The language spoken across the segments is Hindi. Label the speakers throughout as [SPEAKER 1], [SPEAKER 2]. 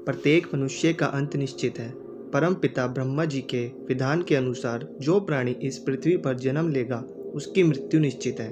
[SPEAKER 1] प्रत्येक मनुष्य का अंत निश्चित है। परम पिता ब्रह्मा जी के विधान के अनुसार जो प्राणी इस पृथ्वी पर जन्म लेगा उसकी मृत्यु निश्चित है,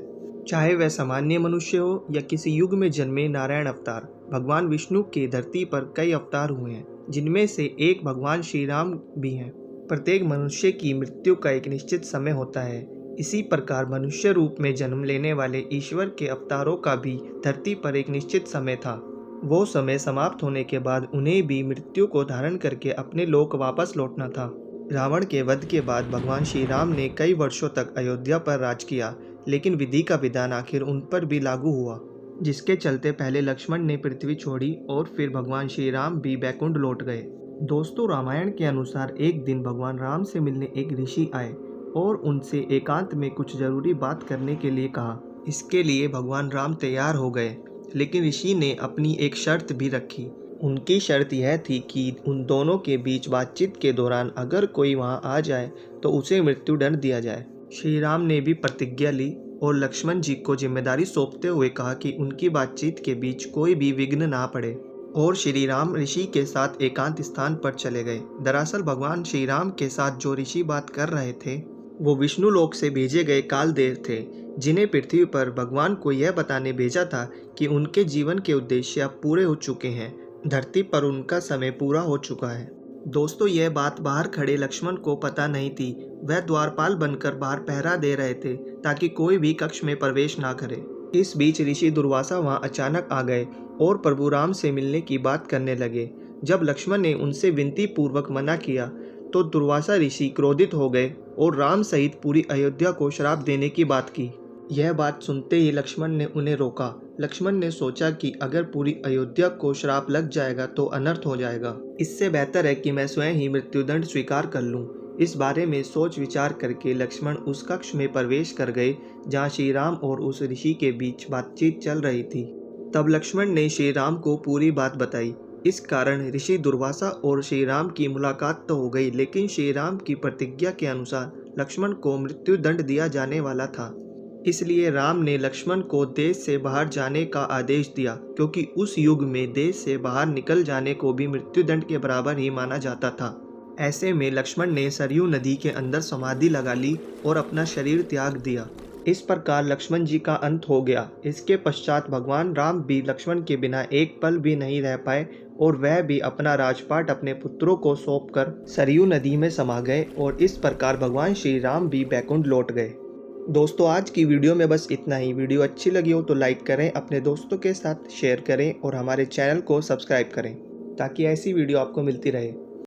[SPEAKER 1] चाहे वह सामान्य मनुष्य हो या किसी युग में जन्मे नारायण अवतार। भगवान विष्णु के धरती पर कई अवतार हुए हैं, जिनमें से एक भगवान श्री राम भी हैं। प्रत्येक मनुष्य की मृत्यु का एक निश्चित समय होता है। इसी प्रकार मनुष्य रूप में जन्म लेने वाले ईश्वर के अवतारों का भी धरती पर एक निश्चित समय था। वो समय समाप्त होने के बाद उन्हें भी मृत्यु को धारण करके अपने लोक वापस लौटना था। रावण के वध के बाद भगवान श्री राम ने कई वर्षों तक अयोध्या पर राज किया, लेकिन विधि का विधान आखिर उन पर भी लागू हुआ, जिसके चलते पहले लक्ष्मण ने पृथ्वी छोड़ी और फिर भगवान श्री राम भी बैकुंठ लौट गए। दोस्तों, रामायण के अनुसार एक दिन भगवान राम से मिलने एक ऋषि आए और उनसे एकांत में कुछ जरूरी बात करने के लिए कहा। इसके लिए भगवान राम तैयार हो गए, लेकिन ऋषि ने अपनी एक शर्त भी रखी। उनकी शर्त यह थी कि उन दोनों के बीच बातचीत के दौरान अगर कोई वहां आ जाए तो उसे मृत्युदंड दिया जाए। श्री राम ने भी प्रतिज्ञा ली और लक्ष्मण जी को जिम्मेदारी सौंपते हुए कहा कि उनकी बातचीत के बीच कोई भी विघ्न ना पड़े, और श्री राम ऋषि के साथ एकांत स्थान पर चले गए। दरअसल भगवान श्री राम के साथ जो ऋषि बात कर रहे थे वो विष्णु लोक से भेजे गए कालदेव थे, जिन्हें पृथ्वी पर भगवान को यह बताने भेजा था कि उनके जीवन के उद्देश्य अब पूरे हो चुके हैं, धरती पर उनका समय पूरा हो चुका है। दोस्तों, यह बात बाहर खड़े लक्ष्मण को पता नहीं थी। वह द्वारपाल बनकर बाहर पहरा दे रहे थे ताकि कोई भी कक्ष में प्रवेश ना करे। इस बीच ऋषि दुर्वासा वहां अचानक आ गए और प्रभु राम से मिलने की बात करने लगे। जब लक्ष्मण ने उनसे विनती पूर्वक मना किया तो दुर्वासा ऋषि क्रोधित हो गए और राम सहित पूरी अयोध्या को श्राप देने की बात की। यह बात सुनते ही लक्ष्मण ने उन्हें रोका। लक्ष्मण ने सोचा कि अगर पूरी अयोध्या को श्राप लग जाएगा तो अनर्थ हो जाएगा। इससे बेहतर है कि मैं स्वयं ही मृत्युदंड स्वीकार कर लूं। इस बारे में सोच विचार करके लक्ष्मण उस कक्ष में प्रवेश कर गए जहां श्री राम और उस ऋषि के बीच बातचीत चल रही थी। तब लक्ष्मण ने श्री राम को पूरी बात बताई। इस कारण ऋषि दुर्वासा और श्री राम की मुलाकात तो हो गई, लेकिन श्री राम की प्रतिज्ञा के अनुसार लक्ष्मण को मृत्युदंड दिया जाने वाला था। इसलिए राम ने लक्ष्मण को देश से बाहर जाने का आदेश दिया, क्योंकि उस युग में देश से बाहर निकल जाने को भी मृत्युदंड के बराबर ही माना जाता था। ऐसे में लक्ष्मण ने सरयू नदी के अंदर समाधि लगा ली और अपना शरीर त्याग दिया। इस प्रकार लक्ष्मण जी का अंत हो गया। इसके पश्चात भगवान राम भी लक्ष्मण के बिना एक पल भी नहीं रह पाए और वह भी अपना राजपाट अपने पुत्रों को सौंपकर सरयू नदी में समा गए, और इस प्रकार भगवान श्री राम भी बैकुंठ लौट गए। दोस्तों, आज की वीडियो में बस इतना ही। वीडियो अच्छी लगी हो तो लाइक करें, अपने दोस्तों के साथ शेयर करें और हमारे चैनल को सब्सक्राइब करें ताकि ऐसी वीडियो आपको मिलती रहे।